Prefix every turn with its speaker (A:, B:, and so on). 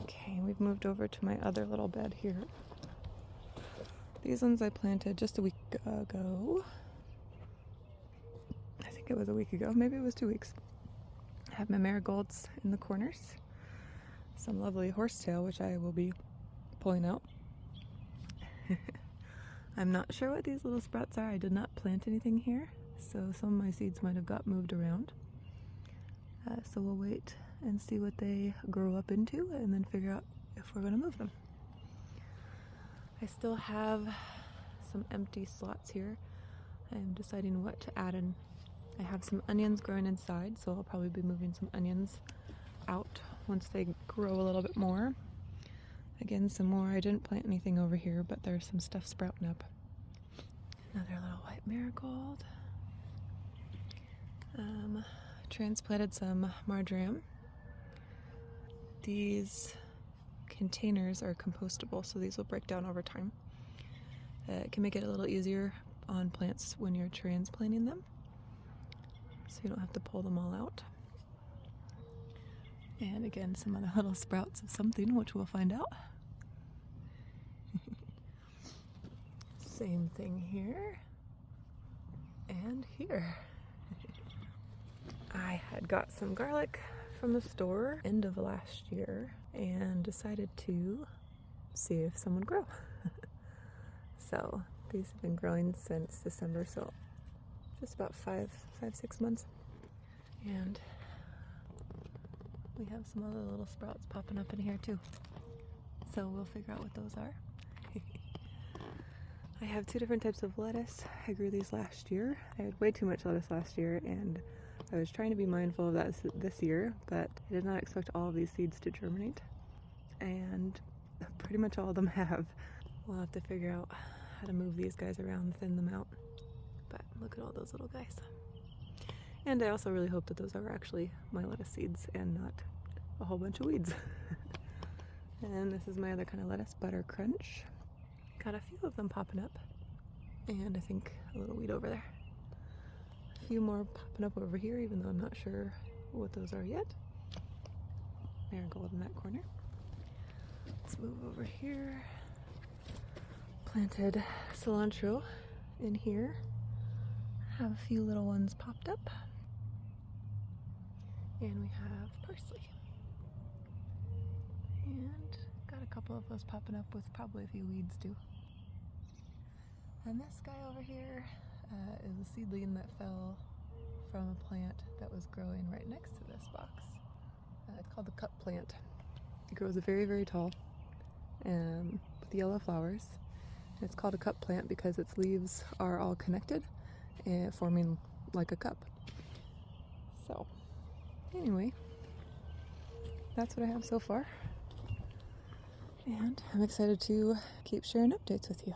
A: Okay, we've moved over to my other little bed here. These ones I planted just a week ago. I think it was a week ago, maybe it was 2 weeks. I have my marigolds in the corners. Some lovely horsetail, which I will be pulling out. I'm not sure what these little sprouts are. I did not plant anything here, so some of my seeds might have got moved around. So we'll wait and see what they grow up into and then figure out if we're going to move them. I still have some empty slots here. I'm deciding what to add in. I have some onions growing inside, so I'll probably be moving some onions out once they grow a little bit more. Again, some more. I didn't plant anything over here, but there's some stuff sprouting up. Another little white marigold. Transplanted some marjoram. These containers are compostable, so these will break down over time. It can make it a little easier on plants when you're transplanting them, so you don't have to pull them all out. And again, some other little sprouts of something, which we'll find out. Same thing here and here. I had got some garlic from the store end of last year and decided to see if some would grow. So these have been growing since December, so just about 5-6 months. And we have some other little sprouts popping up in here too. So we'll figure out what those are. I have 2 different types of lettuce. I grew these last year. I had way too much lettuce last year, and I was trying to be mindful of that this year, but I did not expect all of these seeds to germinate. And pretty much all of them have. We'll have to figure out how to move these guys around, thin them out. But look at all those little guys. And I also really hope that those are actually my lettuce seeds and not a whole bunch of weeds. And this is my other kind of lettuce, Butter Crunch. Got a few of them popping up, and I think a little weed over there. A few more popping up over here, even though I'm not sure what those are yet. Marigold in that corner. Let's move over here. Planted cilantro in here. Have a few little ones popped up. And we have parsley. And got a couple of those popping up with probably a few weeds too. And this guy over here is a seedling that fell from a plant that was growing right next to this box. It's called the cup plant. It grows very, very tall with yellow flowers. And it's called a cup plant because its leaves are all connected, forming like a cup. So, anyway, that's what I have so far. And I'm excited to keep sharing updates with you.